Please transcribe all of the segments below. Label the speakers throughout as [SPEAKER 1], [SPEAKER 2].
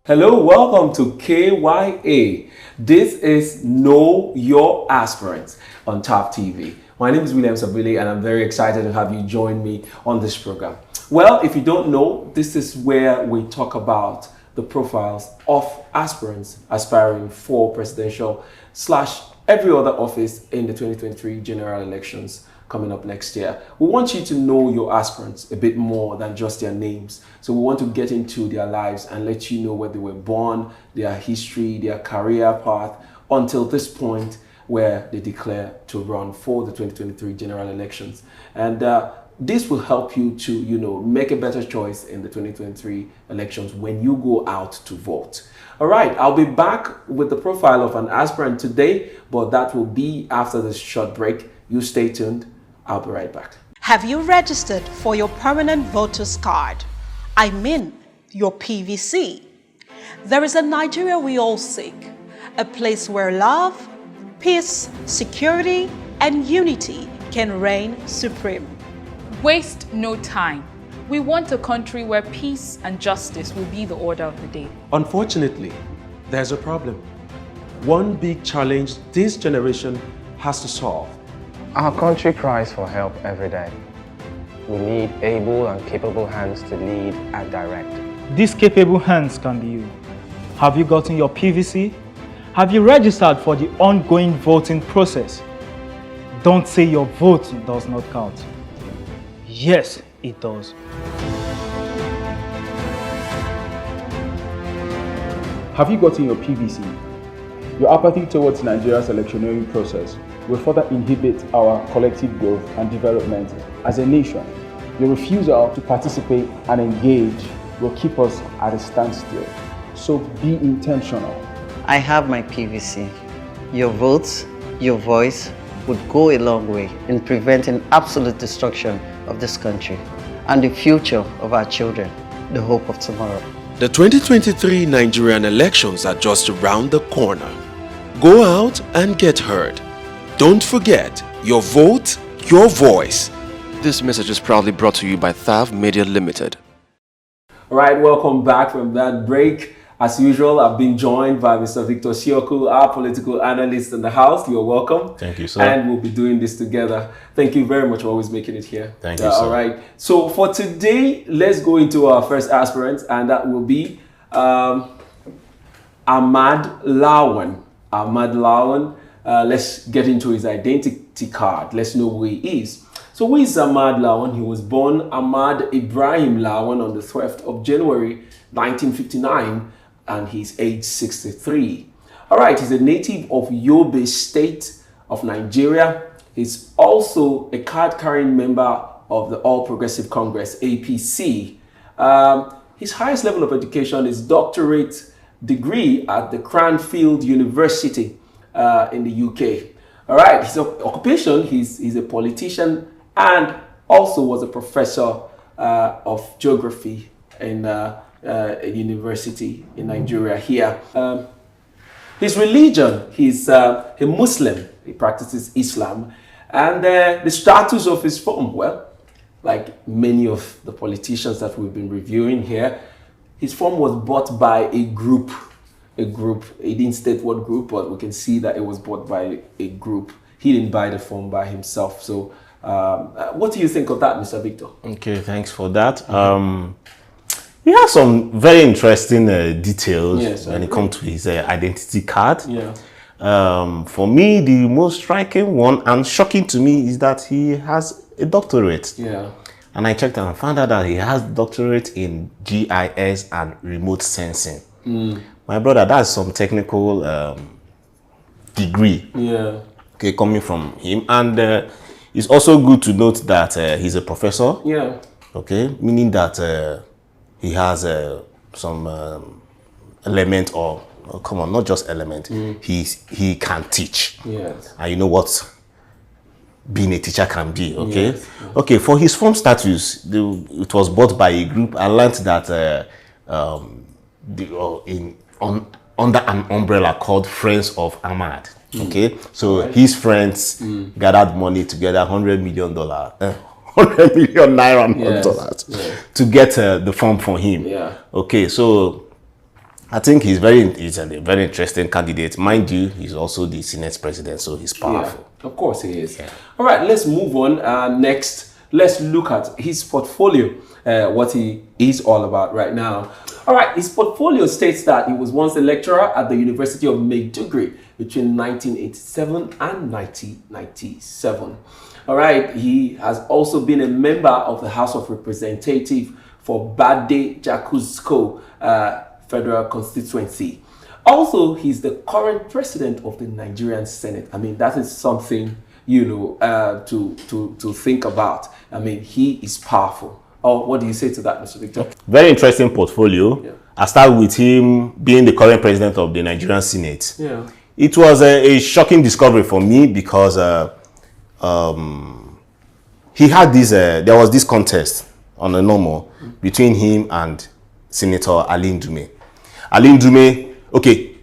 [SPEAKER 1] Hello, welcome to KYA. This is Know Your Aspirants on Top TV. My name is William Sabili and I'm very excited to have you join me on this program. Well, if you don't know, this is where we talk about the profiles of aspirants aspiring for presidential / every other office in the 2023 general elections coming up next year. We want you to know your aspirants a bit more than just their names. So we want to get into their lives and let you know where they were born, their history, their career path, until this point where they declare to run for the 2023 general elections. And this will help you to, make a better choice in the 2023 elections when you go out to vote. All right, I'll be back with the profile of an aspirant today, but that will be after this short break. You stay tuned. I'll be right back.
[SPEAKER 2] Have you registered for your permanent voter's card? I mean, your PVC. There is a Nigeria we all seek, a place where love, peace, security, and unity can reign supreme.
[SPEAKER 3] Waste no time. We want a country where peace and justice will be the order of the day.
[SPEAKER 1] Unfortunately, there's a problem. One big challenge this generation has to solve.
[SPEAKER 4] Our country cries for help every day. We need able and capable hands to lead and direct.
[SPEAKER 5] These capable hands can be you. Have you gotten your PVC? Have you registered for the ongoing voting process? Don't say your vote does not count. Yes, it does.
[SPEAKER 6] Have you gotten your PVC? Your apathy towards Nigeria's electioneering process will further inhibit our collective growth and development as a nation. Your refusal to participate and engage will keep us at a standstill. So be intentional.
[SPEAKER 7] I have my PVC. Your votes, your voice would go a long way in preventing absolute destruction of this country and the future of our children, the hope of tomorrow.
[SPEAKER 8] The 2023 Nigerian elections are just around the corner. Go out and get heard. Don't forget, your vote, your voice. This message is proudly brought to you by Thav Media Limited.
[SPEAKER 1] All right, welcome back from that break. As usual, I've been joined by Mr. Victor Sioku, our political analyst in the house. You're welcome.
[SPEAKER 9] Thank you, sir.
[SPEAKER 1] And we'll be doing this together. Thank you very much for always making it here.
[SPEAKER 9] Thank you, sir.
[SPEAKER 1] All right. So for today, let's go into our first aspirant, and that will be Ahmad Lawan. Ahmad Lawan. Let's get into his identity card. Let's know who he is. So who is Ahmad Lawan? He was born Ahmad Ibrahim Lawan on the 12th of January 1959 and he's age 63. All right, he's a native of Yobe State of Nigeria. He's also a card-carrying member of the All Progressive Congress, APC. His highest level of education is doctorate degree at the Cranfield University in the UK. All right, his occupation, he's a politician and also was a professor of geography in a university in Nigeria here. His religion, he's a Muslim. He practices Islam. And the status of his firm, well, like many of the politicians that we've been reviewing here, his firm was bought by a group. He didn't state what group, but we can see that it was bought by a group. He didn't buy the firm by himself. So what do you think of that, Mr. Victor?
[SPEAKER 9] Okay, thanks for that. He has some very interesting details when it comes to his identity card.
[SPEAKER 1] Yeah.
[SPEAKER 9] For me, the most striking one and shocking to me is that he has a doctorate.
[SPEAKER 1] Yeah.
[SPEAKER 9] And I checked and found out that he has doctorate in GIS and remote sensing. My brother, that's some technical degree.
[SPEAKER 1] Yeah.
[SPEAKER 9] Okay, coming from him. And it's also good to note that he's a professor.
[SPEAKER 1] Yeah.
[SPEAKER 9] Okay, meaning that he has some element or come on, not just element. He can teach.
[SPEAKER 1] Yes.
[SPEAKER 9] And you know what being a teacher can be. Okay.
[SPEAKER 1] Yes.
[SPEAKER 9] Okay. For his firm status, it was bought by a group. I learned that under an umbrella called Friends of Ahmad. Okay, so his friends gathered money together, $100 million, 100 million naira, not dollars, to get the firm for him.
[SPEAKER 1] Yeah.
[SPEAKER 9] Okay, so I think he's a very interesting candidate. Mind you, he's also the Senate president, so he's powerful.
[SPEAKER 1] Yeah, of course he is. Yeah. All right, let's move on. Next, let's look at his portfolio, what he is all about right now. All right, his portfolio states that he was once a lecturer at the University of Maiduguri between 1987 and 1997. All right, he has also been a member of the House of Representatives for Bade Jakusko Federal Constituency. Also, he's the current president of the Nigerian Senate. I mean, that is something, you know, to think about. I mean, he is powerful. Oh, what do you say to that, Mr. Victor?
[SPEAKER 9] Very interesting portfolio. Yeah. I start with him being the current president of the Nigerian Senate.
[SPEAKER 1] Yeah.
[SPEAKER 9] It was a shocking discovery for me because he had this. There was this contest on a normal between him and Senator Ali Ndume. Ali Ndume, okay,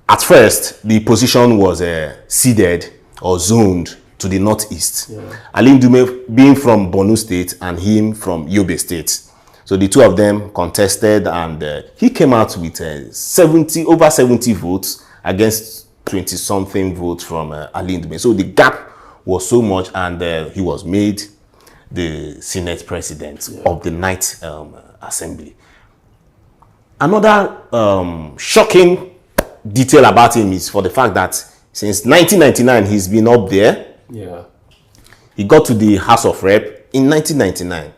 [SPEAKER 9] at first the position was ceded or zoned to the northeast. Yeah. Ali Ndume being from Borno State and him from Yobe State. So the two of them contested, and he came out with over 70 votes against 20-something votes from Ali Ndume. So the gap was so much, and he was made the Senate president of the Ninth Assembly. Another shocking detail about him is for the fact that since 1999 he's been up there.
[SPEAKER 1] Yeah.
[SPEAKER 9] He got to the House of Rep in 1999,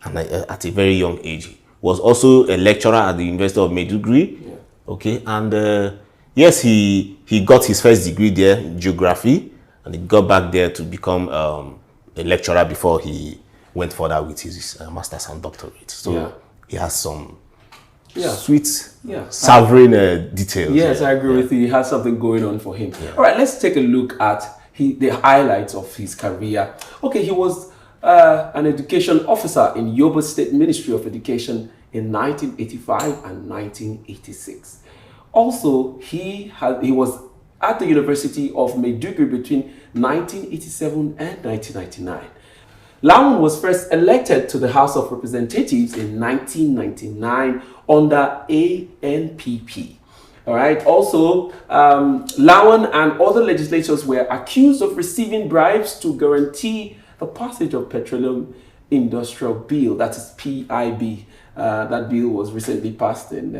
[SPEAKER 9] and at a very young age. He was also a lecturer at the University of Maiduguri. Yeah. Okay, and yes, he got his first degree there in geography, and he got back there to become a lecturer before he went further with his master's and doctorate. So he has some sweet, sovereign details.
[SPEAKER 1] Yes, I agree with you. He has something going on for him. Yeah. All right, let's take a look at the highlights of his career. Okay, he was an education officer in Yobe State Ministry of Education in 1985 and 1986. Also, he was at the University of Maiduguri between 1987 and 1999. Lawan was first elected to the House of Representatives in 1999 under ANPP. All right. Also, Lawan and other legislators were accused of receiving bribes to guarantee the passage of Petroleum Industrial Bill, that is PIB. That bill was recently passed in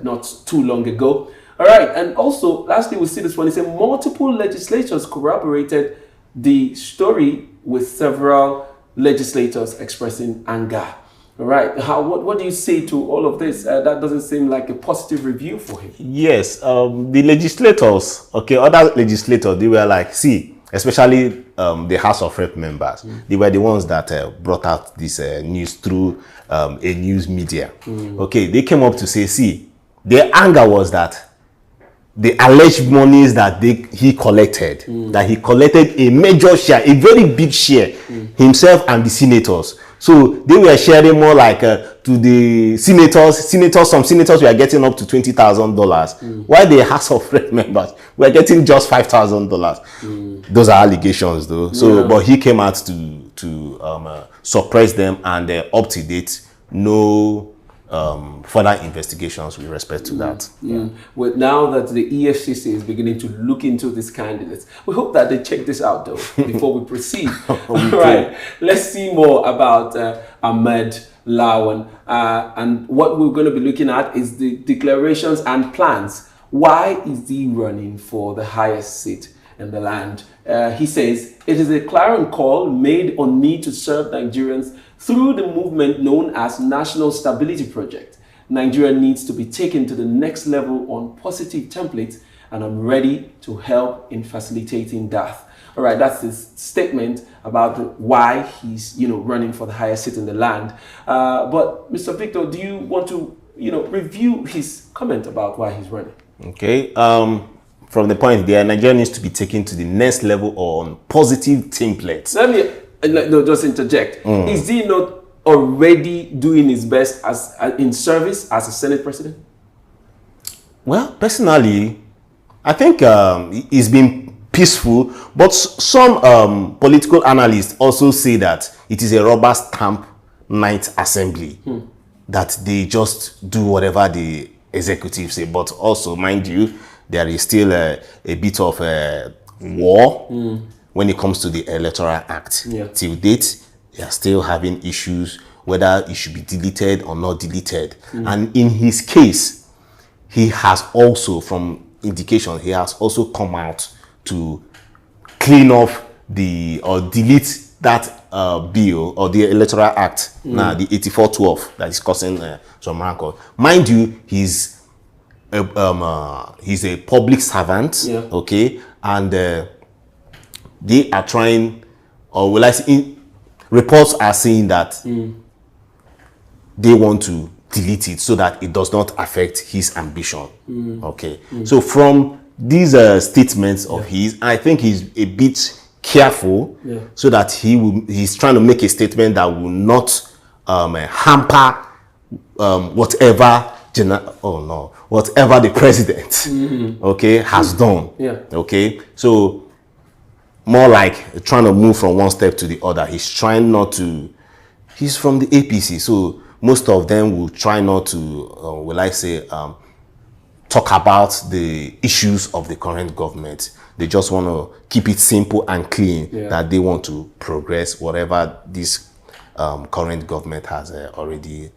[SPEAKER 1] not too long ago. All right. And also, lastly, we see this one. It says multiple legislators corroborated the story with several legislators expressing anger. All right. What do you say to all of this? That doesn't seem like a positive review for him.
[SPEAKER 9] Yes. The legislators, okay, other legislators, they were like, see, especially the House of Rep members, they were the ones that brought out this news through a news media. Okay, they came up to say, see, their anger was that the alleged monies that he collected, that he collected a major share, a very big share, himself and the senators. So they were sharing more like to the senators. Some senators were getting up to $20,000, while the House of Rep members were getting just $5,000. Those are allegations, though. So, but he came out to suppress them, and up to date, no further investigations with respect to that.
[SPEAKER 1] Well, now that the EFCC is beginning to look into these candidates, we hope that they check this out, though, before we proceed. All right, let's see more about Ahmed Lawan. And what we're going to be looking at is the declarations and plans. Why is he running for the highest seat in the land? He says, it is a clarion call made on me to serve Nigerians through the movement known as National Stability Project. Nigeria needs to be taken to the next level on positive templates, and I'm ready to help in facilitating that. All right, that's his statement about why he's running for the highest seat in the land. But Mr. Victor, do you want to review his comment about why he's running?
[SPEAKER 9] Okay. From the point there, Nigeria needs to be taken to the next level on positive templates.
[SPEAKER 1] Let me just interject. Is he not already doing his best as in service as a Senate president?
[SPEAKER 9] Well, personally, I think he's been peaceful, but some political analysts also say that it is a rubber stamp Ninth Assembly, that they just do whatever they executive say. But also, mind you, there is still a bit of a war when it comes to the Electoral Act.
[SPEAKER 1] Yeah.
[SPEAKER 9] Till date, they are still having issues whether it should be deleted or not deleted. And in his case, he has also, from indication, he has also come out to clean off or delete that bill or the Electoral Act, now the 8412 that is causing some rancor. Mind you, he's a public servant, okay, and they are trying, or will I say, reports are saying that they want to delete it so that it does not affect his ambition. Okay, so from these statements of his, I think he's a bit careful, so that he's trying to make a statement that will not hamper whatever the president okay has done. Okay, so more like trying to move from one step to the other. He's trying not to. He's from the APC, so most of them will try not to, will I say, talk about the issues of the current government. They just want to keep it simple and clean, that they want to progress whatever this current government has already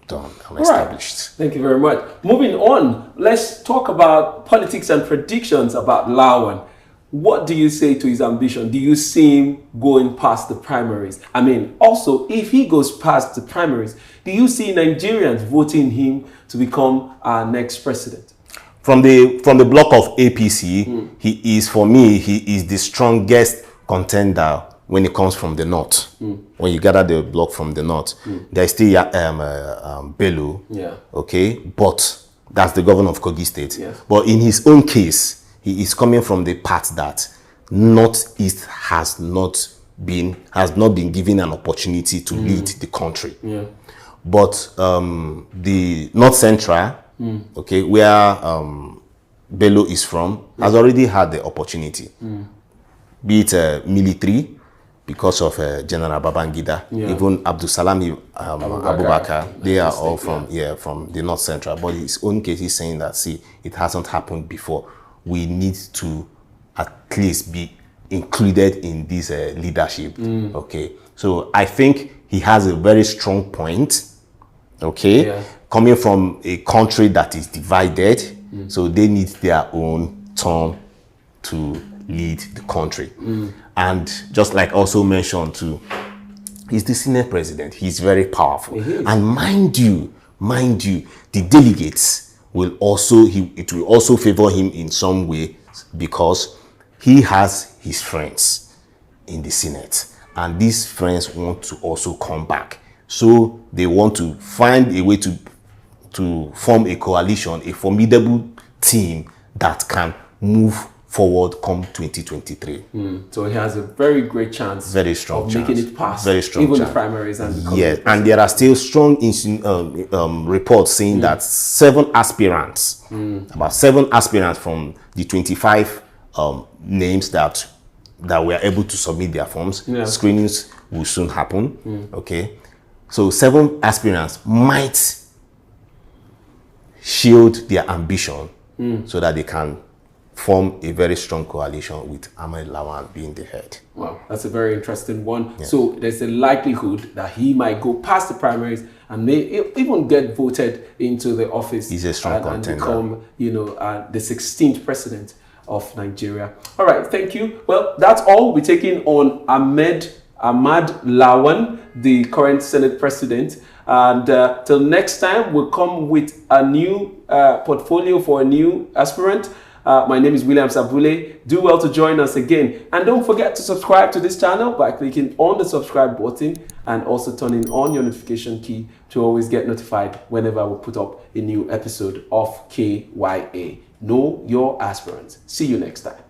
[SPEAKER 9] done and established.
[SPEAKER 1] Thank you very much. Moving on, let's talk about politics and predictions about Lawan. What do you say to his ambition? Do you see him going past the primaries? I mean, also, if he goes past the primaries, do you see Nigerians voting him to become our next president?
[SPEAKER 9] From the block of APC, he is, for me, he is the strongest contender when it comes from the north. When you gather the block from the north, there is still Bello, okay, but that's the governor of Kogi State. But in his own case, he is coming from the part that Northeast has not been given an opportunity to lead the country. But the North Central, okay, where Bello is from, has already had the opportunity. Be it military, because of General Babangida, even Abdul Salam Abubakar, they are all from the North Central. But in his own case, he's saying that, see, it hasn't happened before. We need to at least be included in this leadership. Okay, so I think he has a very strong point. Okay, coming from a country that is divided, so they need their own turn to lead the country. And just like also mentioned too, he's the Senate president. He's very powerful, and mind you, the delegates will also, it will also favor him in some way, because he has his friends in the Senate, and these friends want to also come back. So they want to find a way to form a coalition, a formidable team that can move forward come 2023.
[SPEAKER 1] So he has a very great chance,
[SPEAKER 9] very strong
[SPEAKER 1] of
[SPEAKER 9] chance,
[SPEAKER 1] making it past
[SPEAKER 9] very strong
[SPEAKER 1] even
[SPEAKER 9] chance.
[SPEAKER 1] the primaries and the
[SPEAKER 9] yes, and there are still strong reports saying that 7 aspirants, about 7 aspirants from the 25 names that were able to submit their forms. Screenings will soon happen. Okay, so 7 aspirants might shield their ambition so that they can form a very strong coalition with Ahmed Lawan being the head.
[SPEAKER 1] Wow, that's a very interesting one. So there's a likelihood that he might go past the primaries and may even get voted into the office.
[SPEAKER 9] He's a strong contender.
[SPEAKER 1] And become, the 16th president of Nigeria. All right, thank you. Well, that's all. We're taking on Ahmad Lawan, the current Senate president. And till next time, we'll come with a new portfolio for a new aspirant. My name is William Sabule. Do well to join us again. And don't forget to subscribe to this channel by clicking on the subscribe button and also turning on your notification key to always get notified whenever we put up a new episode of KYA. Know your aspirants. See you next time.